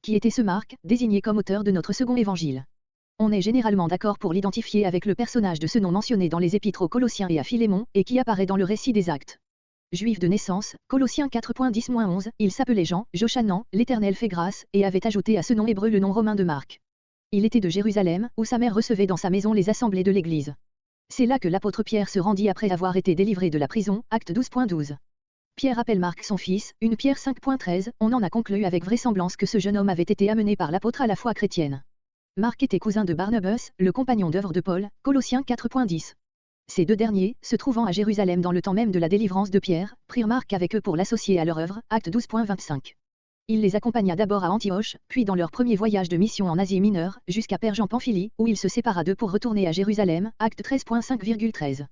Qui était ce Marc, désigné comme auteur de notre second évangile? On est généralement d'accord pour l'identifier avec le personnage de ce nom mentionné dans les épîtres aux Colossiens et à Philémon, et qui apparaît dans le récit des Actes. Juif de naissance, Colossiens 4.10-11, il s'appelait Jean, Jochanan, l'Éternel fait grâce, et avait ajouté à ce nom hébreu le nom romain de Marc. Il était de Jérusalem, où sa mère recevait dans sa maison les assemblées de l'Église. C'est là que l'apôtre Pierre se rendit après avoir été délivré de la prison, Acte 12.12. Pierre appelle Marc son fils, 1 Pierre 5.13, on en a conclu avec vraisemblance que ce jeune homme avait été amené par l'apôtre à la foi chrétienne. Marc était cousin de Barnabas, le compagnon d'œuvre de Paul, Colossiens 4.10. Ces deux derniers, se trouvant à Jérusalem dans le temps même de la délivrance de Pierre, prirent Marc avec eux pour l'associer à leur œuvre, Acte 12.25. Il les accompagna d'abord à Antioche, puis dans leur premier voyage de mission en Asie mineure, jusqu'à Perge en Pamphylie, où il se sépara d'eux pour retourner à Jérusalem, Acte 13.5,13.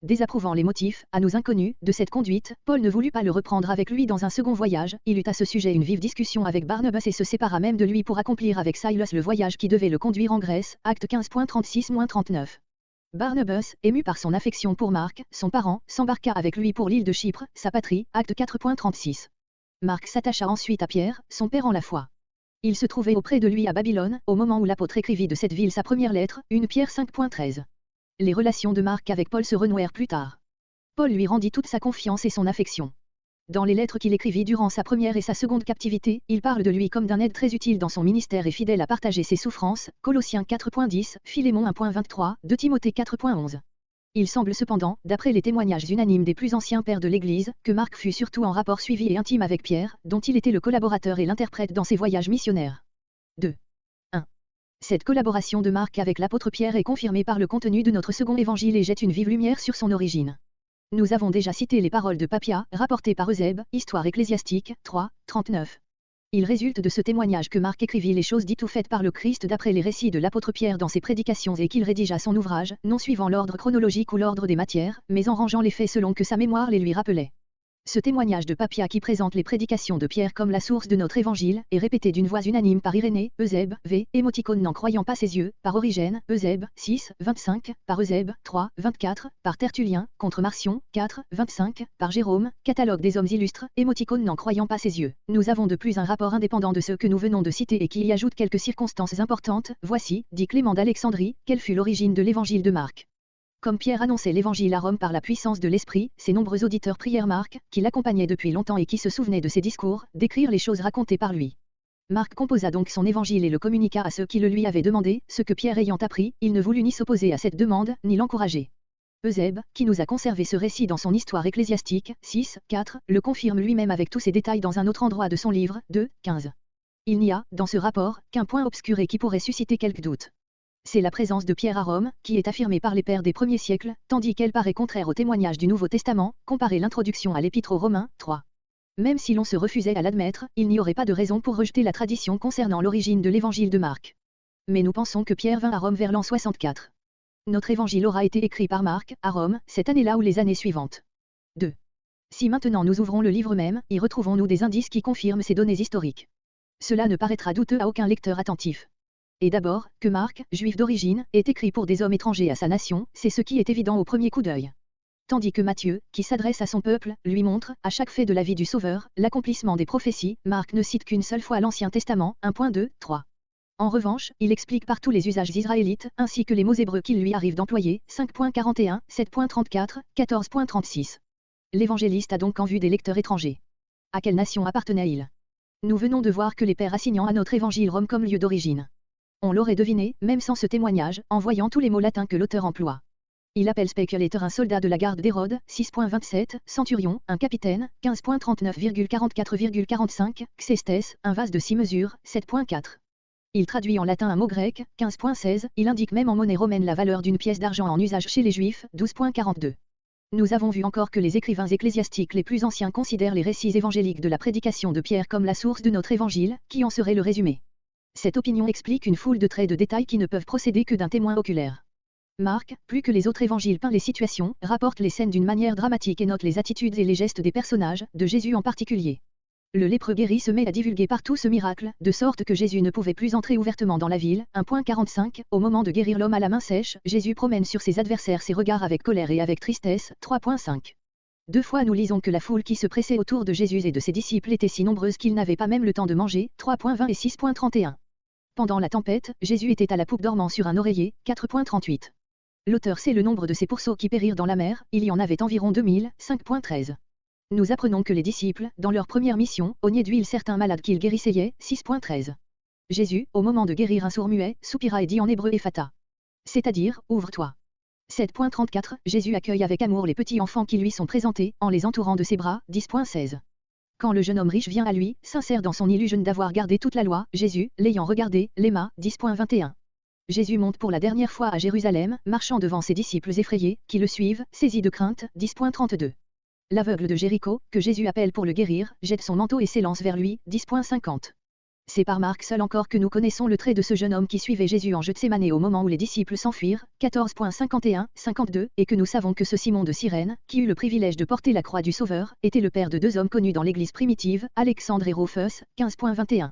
Désapprouvant les motifs, à nous inconnus, de cette conduite, Paul ne voulut pas le reprendre avec lui dans un second voyage, il eut à ce sujet une vive discussion avec Barnabas et se sépara même de lui pour accomplir avec Silas le voyage qui devait le conduire en Grèce, Acte 15.36-39. Barnabas, ému par son affection pour Marc, son parent, s'embarqua avec lui pour l'île de Chypre, sa patrie, Acte 4.36. Marc s'attacha ensuite à Pierre, son père en la foi. Il se trouvait auprès de lui à Babylone, au moment où l'apôtre écrivit de cette ville sa première lettre, 1 Pierre 5.13. Les relations de Marc avec Paul se renouèrent plus tard. Paul lui rendit toute sa confiance et son affection. Dans les lettres qu'il écrivit durant sa première et sa seconde captivité, il parle de lui comme d'un aide très utile dans son ministère et fidèle à partager ses souffrances, Colossiens 4.10, Philémon 1.23, 2 Timothée 4.11. Il semble cependant, d'après les témoignages unanimes des plus anciens pères de l'Église, que Marc fut surtout en rapport suivi et intime avec Pierre, dont il était le collaborateur et l'interprète dans ses voyages missionnaires. 2. 1. Cette collaboration de Marc avec l'apôtre Pierre est confirmée par le contenu de notre second évangile et jette une vive lumière sur son origine. Nous avons déjà cité les paroles de Papias, rapportées par Eusèbe, Histoire ecclésiastique, 3, 39. Il résulte de ce témoignage que Marc écrivit les choses dites ou faites par le Christ d'après les récits de l'apôtre Pierre dans ses prédications et qu'il rédigea son ouvrage, non suivant l'ordre chronologique ou l'ordre des matières, mais en rangeant les faits selon que sa mémoire les lui rappelait. Ce témoignage de Papias qui présente les prédications de Pierre comme la source de notre évangile, est répété d'une voix unanime par Irénée, Eusèbe, v. Émoticône n'en croyant pas ses yeux, par Origène, Eusèbe, 6, 25, par Eusèbe, 3, 24, par Tertullien, contre Marcion, 4, 25, par Jérôme, catalogue des hommes illustres, Émoticône n'en croyant pas ses yeux. Nous avons de plus un rapport indépendant de ceux que nous venons de citer et qui y ajoute quelques circonstances importantes. Voici, dit Clément d'Alexandrie, quelle fut l'origine de l'évangile de Marc. Comme Pierre annonçait l'évangile à Rome par la puissance de l'Esprit, ses nombreux auditeurs prièrent Marc, qui l'accompagnait depuis longtemps et qui se souvenait de ses discours, d'écrire les choses racontées par lui. Marc composa donc son évangile et le communiqua à ceux qui le lui avaient demandé, ce que Pierre ayant appris, il ne voulut ni s'opposer à cette demande, ni l'encourager. Eusèbe, qui nous a conservé ce récit dans son Histoire ecclésiastique, 6, 4, le confirme lui-même avec tous ses détails dans un autre endroit de son livre, 2, 15. Il n'y a, dans ce rapport, qu'un point obscur et qui pourrait susciter quelque doute. C'est la présence de Pierre à Rome, qui est affirmée par les pères des premiers siècles, tandis qu'elle paraît contraire au témoignage du Nouveau Testament, comparez l'introduction à l'Épître aux Romains, 3. Même si l'on se refusait à l'admettre, il n'y aurait pas de raison pour rejeter la tradition concernant l'origine de l'évangile de Marc. Mais nous pensons que Pierre vint à Rome vers l'an 64. Notre évangile aura été écrit par Marc, à Rome, cette année-là ou les années suivantes. 2. Si maintenant nous ouvrons le livre même, y retrouvons-nous des indices qui confirment ces données historiques. Cela ne paraîtra douteux à aucun lecteur attentif. Et d'abord, que Marc, juif d'origine, est écrit pour des hommes étrangers à sa nation, c'est ce qui est évident au premier coup d'œil. Tandis que Matthieu, qui s'adresse à son peuple, lui montre, à chaque fait de la vie du Sauveur, l'accomplissement des prophéties, Marc ne cite qu'une seule fois l'Ancien Testament, 1.2, 3. En revanche, il explique par tous les usages israélites, ainsi que les mots hébreux qu'il lui arrive d'employer, 5.41, 7.34, 14.36. L'évangéliste a donc en vue des lecteurs étrangers. À quelle nation appartenait-il? Nous venons de voir que les pères assignant à notre évangile Rome comme lieu d'origine. On l'aurait deviné, même sans ce témoignage, en voyant tous les mots latins que l'auteur emploie. Il appelle speculator un soldat de la garde d'Hérode, 6.27, centurion, un capitaine, 15.39,44,45, xestes, un vase de 6 mesures, 7.4. Il traduit en latin un mot grec, 15.16, il indique même en monnaie romaine la valeur d'une pièce d'argent en usage chez les Juifs, 12.42. Nous avons vu encore que les écrivains ecclésiastiques les plus anciens considèrent les récits évangéliques de la prédication de Pierre comme la source de notre évangile, qui en serait le résumé. Cette opinion explique une foule de traits de détails qui ne peuvent procéder que d'un témoin oculaire. Marc, plus que les autres évangiles peint les situations, rapporte les scènes d'une manière dramatique et note les attitudes et les gestes des personnages, de Jésus en particulier. Le lépreux guéri se met à divulguer partout ce miracle, de sorte que Jésus ne pouvait plus entrer ouvertement dans la ville. 1.45, au moment de guérir l'homme à la main sèche, Jésus promène sur ses adversaires ses regards avec colère et avec tristesse. 3.5. 2 fois nous lisons que la foule qui se pressait autour de Jésus et de ses disciples était si nombreuse qu'ils n'avaient pas même le temps de manger, 3.20 et 6.31. Pendant la tempête, Jésus était à la poupe dormant sur un oreiller, 4.38. L'auteur sait le nombre de ces pourceaux qui périrent dans la mer, il y en avait environ 2000, 5.13. Nous apprenons que les disciples, dans leur première mission, ognaient d'huile certains malades qu'ils guérissaient, 6.13. Jésus, au moment de guérir un sourd muet, soupira et dit en hébreu Ephata. C'est-à-dire, ouvre-toi. 7.34, Jésus accueille avec amour les petits enfants qui lui sont présentés, en les entourant de ses bras, 10.16. Quand le jeune homme riche vient à lui, sincère dans son illusion d'avoir gardé toute la loi, Jésus, l'ayant regardé, l'aima, 10.21. Jésus monte pour la dernière fois à Jérusalem, marchant devant ses disciples effrayés, qui le suivent, saisis de crainte, 10.32. L'aveugle de Jéricho, que Jésus appelle pour le guérir, jette son manteau et s'élance vers lui, 10.50. C'est par Marc seul encore que nous connaissons le trait de ce jeune homme qui suivait Jésus en Gethsémanée au moment où les disciples s'enfuirent, 14.51-52, et que nous savons que ce Simon de Cyrène, qui eut le privilège de porter la croix du Sauveur, était le père de 2 hommes connus dans l'Église primitive, Alexandre et Rufus, 15.21.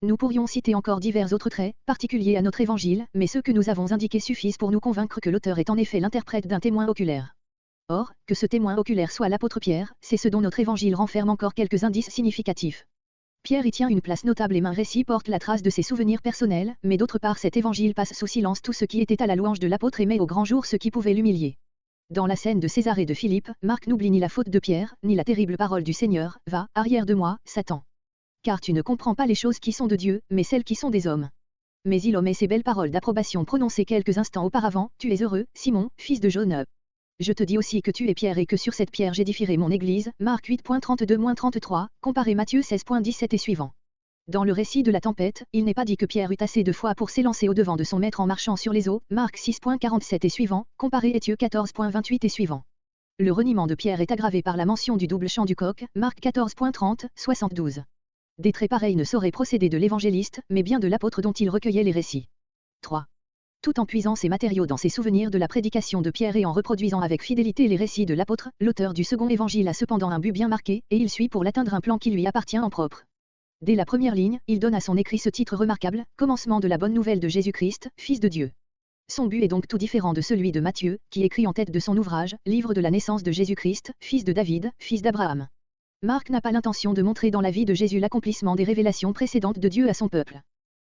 Nous pourrions citer encore divers autres traits, particuliers à notre évangile, mais ceux que nous avons indiqués suffisent pour nous convaincre que l'auteur est en effet l'interprète d'un témoin oculaire. Or, que ce témoin oculaire soit l'apôtre Pierre, c'est ce dont notre évangile renferme encore quelques indices significatifs. Pierre y tient une place notable et maint récit porte la trace de ses souvenirs personnels, mais d'autre part cet évangile passe sous silence tout ce qui était à la louange de l'apôtre et met au grand jour ce qui pouvait l'humilier. Dans la scène de César et de Philippe, Marc n'oublie ni la faute de Pierre, ni la terrible parole du Seigneur, « Va, arrière de moi, Satan. Car tu ne comprends pas les choses qui sont de Dieu, mais celles qui sont des hommes. » Mais il omet ces belles paroles d'approbation prononcées quelques instants auparavant, « Tu es heureux, Simon, fils de Jonas. Je te dis aussi que tu es Pierre et que sur cette pierre j'édifierai mon église, Marc 8.32-33, comparez Matthieu 16.17 et suivant. Dans le récit de la tempête, il n'est pas dit que Pierre eut assez de foi pour s'élancer au-devant de son maître en marchant sur les eaux, Marc 6.47 et suivant, comparez Matthieu 14.28 et suivant. Le reniement de Pierre est aggravé par la mention du double chant du coq, Marc 14.30, 72. Des traits pareils ne sauraient procéder de l'évangéliste, mais bien de l'apôtre dont il recueillait les récits. 3. Tout en puisant ses matériaux dans ses souvenirs de la prédication de Pierre et en reproduisant avec fidélité les récits de l'apôtre, l'auteur du second évangile a cependant un but bien marqué, et il suit pour l'atteindre un plan qui lui appartient en propre. Dès la première ligne, il donne à son écrit ce titre remarquable, Commencement de la bonne nouvelle de Jésus-Christ, Fils de Dieu. Son but est donc tout différent de celui de Matthieu, qui écrit en tête de son ouvrage, Livre de la naissance de Jésus-Christ, fils de David, fils d'Abraham. Marc n'a pas l'intention de montrer dans la vie de Jésus l'accomplissement des révélations précédentes de Dieu à son peuple.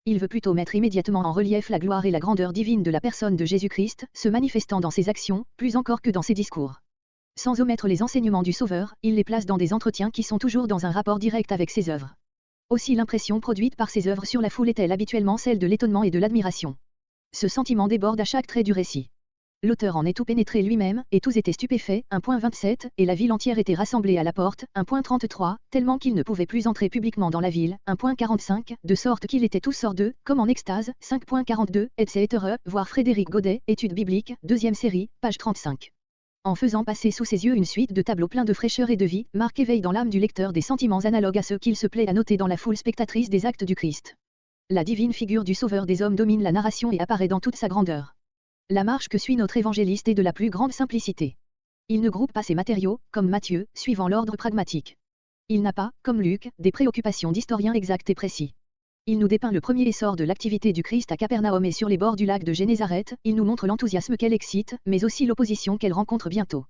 Il veut plutôt mettre immédiatement en relief la gloire et la grandeur divine de la personne de Jésus-Christ, se manifestant dans ses actions, plus encore que dans ses discours. Sans omettre les enseignements du Sauveur, il les place dans des entretiens qui sont toujours dans un rapport direct avec ses œuvres. Aussi l'impression produite par ses œuvres sur la foule est-elle habituellement celle de l'étonnement et de l'admiration. Ce sentiment déborde à chaque trait du récit. L'auteur en est tout pénétré lui-même, et tous étaient stupéfaits, 1.27, et la ville entière était rassemblée à la porte, 1.33, tellement qu'ils ne pouvaient plus entrer publiquement dans la ville, 1.45, de sorte qu'ils étaient tous hors d'eux, comme en extase, 5.42, etc. Voir Frédéric Godet, Études bibliques, 2e série, page 35. En faisant passer sous ses yeux une suite de tableaux pleins de fraîcheur et de vie, Marc éveille dans l'âme du lecteur des sentiments analogues à ceux qu'il se plaît à noter dans la foule spectatrice des actes du Christ. La divine figure du Sauveur des hommes domine la narration et apparaît dans toute sa grandeur. La marche que suit notre évangéliste est de la plus grande simplicité. Il ne groupe pas ses matériaux, comme Matthieu, suivant l'ordre pragmatique. Il n'a pas, comme Luc, des préoccupations d'historien exact et précis. Il nous dépeint le premier essor de l'activité du Christ à Capernaum et sur les bords du lac de Génézareth, il nous montre l'enthousiasme qu'elle excite, mais aussi l'opposition qu'elle rencontre bientôt.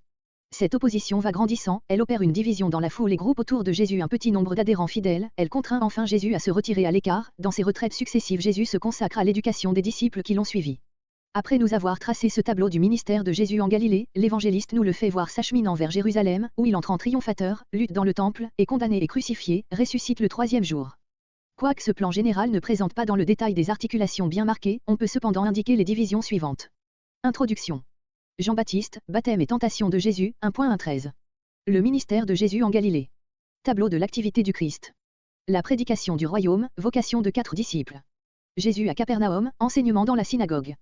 Cette opposition va grandissant, elle opère une division dans la foule et groupe autour de Jésus un petit nombre d'adhérents fidèles, elle contraint enfin Jésus à se retirer à l'écart, dans ses retraites successives Jésus se consacre à l'éducation des disciples qui l'ont suivi. Après nous avoir tracé ce tableau du ministère de Jésus en Galilée, l'évangéliste nous le fait voir s'acheminant vers Jérusalem, où il entre en triomphateur, lutte dans le temple, est condamné et crucifié, ressuscite le 3e jour. Quoique ce plan général ne présente pas dans le détail des articulations bien marquées, on peut cependant indiquer les divisions suivantes. Introduction. Jean-Baptiste, baptême et tentation de Jésus, 1.13. Le ministère de Jésus en Galilée. Tableau de l'activité du Christ. La prédication du royaume, vocation de 4 disciples. Jésus à Capernaum, enseignement dans la synagogue.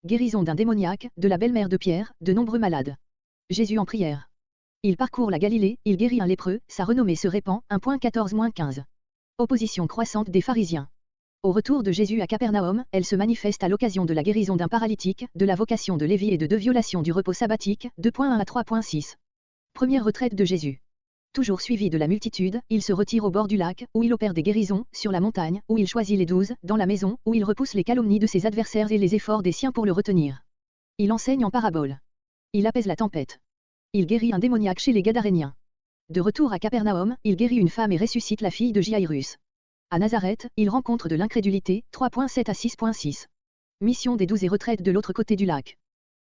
Guérison d'un démoniaque, de la belle-mère de Pierre, de nombreux malades. Jésus en prière. Il parcourt la Galilée, il guérit un lépreux, sa renommée se répand, 1.14-15. Opposition croissante des pharisiens. Au retour de Jésus à Capernaum, elle se manifeste à l'occasion de la guérison d'un paralytique, de la vocation de Lévi et de 2 violations du repos sabbatique, 2.1 à 3.6. Première retraite de Jésus. Toujours suivi de la multitude, il se retire au bord du lac, où il opère des guérisons, sur la montagne, où il choisit les 12, dans la maison, où il repousse les calomnies de ses adversaires et les efforts des siens pour le retenir. Il enseigne en parabole. Il apaise la tempête. Il guérit un démoniaque chez les Gadaréniens. De retour à Capernaum, il guérit une femme et ressuscite la fille de Jairus. À Nazareth, il rencontre de l'incrédulité, 3.7 à 6.6. Mission des 12 et retraite de l'autre côté du lac.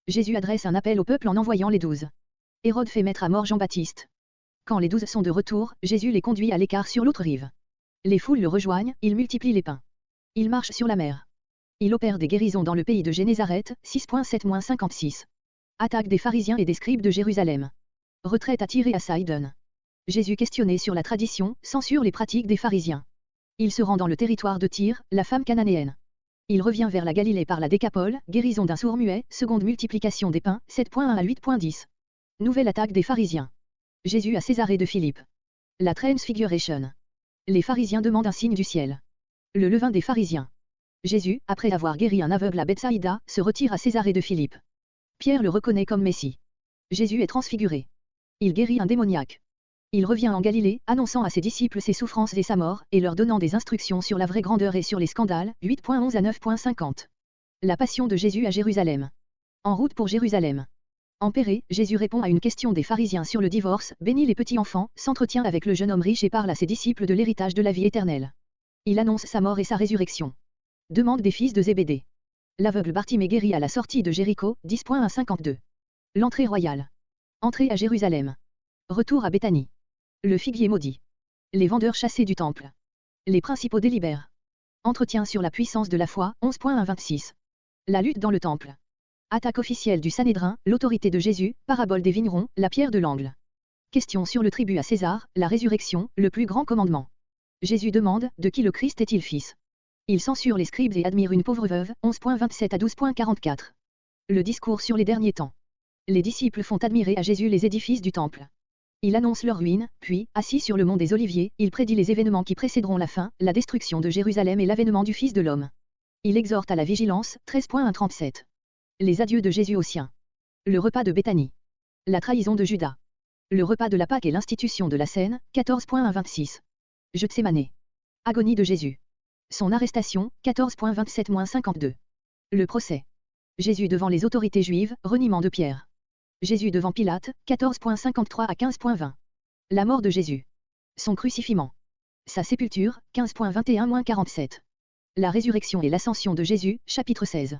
Jésus adresse un appel au peuple en envoyant les 12. Hérode fait mettre à mort Jean-Baptiste. Quand les 12 sont de retour, Jésus les conduit à l'écart sur l'autre rive. Les foules le rejoignent, il multiplie les pains. Il marche sur la mer. Il opère des guérisons dans le pays de Génézareth, 6.7-56. Attaque des pharisiens et des scribes de Jérusalem. Retraite à Tyr et à Sidon. Jésus questionné sur la tradition, censure les pratiques des pharisiens. Il se rend dans le territoire de Tyr, la femme cananéenne. Il revient vers la Galilée par la Décapole, guérison d'un sourd-muet, seconde multiplication des pains, 7.1 à 8.10. Nouvelle attaque des pharisiens. Jésus à Césarée de Philippe. La Transfiguration. Les pharisiens demandent un signe du ciel. Le levain des pharisiens. Jésus, après avoir guéri un aveugle à Bethsaïda, se retire à Césarée de Philippe. Pierre le reconnaît comme Messie. Jésus est transfiguré. Il guérit un démoniaque. Il revient en Galilée, annonçant à ses disciples ses souffrances et sa mort, et leur donnant des instructions sur la vraie grandeur et sur les scandales, 8.11 à 9.50. La passion de Jésus à Jérusalem. En route pour Jérusalem. En Pérée, Jésus répond à une question des pharisiens sur le divorce, bénit les petits-enfants, s'entretient avec le jeune homme riche et parle à ses disciples de l'héritage de la vie éternelle. Il annonce sa mort et sa résurrection. Demande des fils de Zébédée. L'aveugle Bartimée guéri à la sortie de Jéricho, 10.1 à 52. L'entrée royale. Entrée à Jérusalem. Retour à Béthanie. Le figuier maudit. Les vendeurs chassés du temple. Les principaux délibèrent. Entretien sur la puissance de la foi, 11.1 à 26. La lutte dans le temple. Attaque officielle du Sanhédrin, l'autorité de Jésus, parabole des vignerons, la pierre de l'angle. Question sur le tribut à César, la résurrection, le plus grand commandement. Jésus demande, de qui le Christ est-il fils? Il censure les scribes et admire une pauvre veuve, 11.27 à 12.44. Le discours sur les derniers temps. Les disciples font admirer à Jésus les édifices du temple. Il annonce leur ruine, puis, assis sur le mont des Oliviers, il prédit les événements qui précéderont la fin, la destruction de Jérusalem et l'avènement du Fils de l'homme. Il exhorte à la vigilance, 13.1-37. Les adieux de Jésus aux siens. Le repas de Béthanie. La trahison de Judas. Le repas de la Pâque et l'institution de la Cène, 14.1-26. Gethsémanée. Agonie de Jésus. Son arrestation, 14.27-52. Le procès. Jésus devant les autorités juives, reniement de Pierre. Jésus devant Pilate, 14.53 à 15.20. La mort de Jésus. Son crucifixion. Sa sépulture, 15.21-47. La résurrection et l'ascension de Jésus, chapitre 16.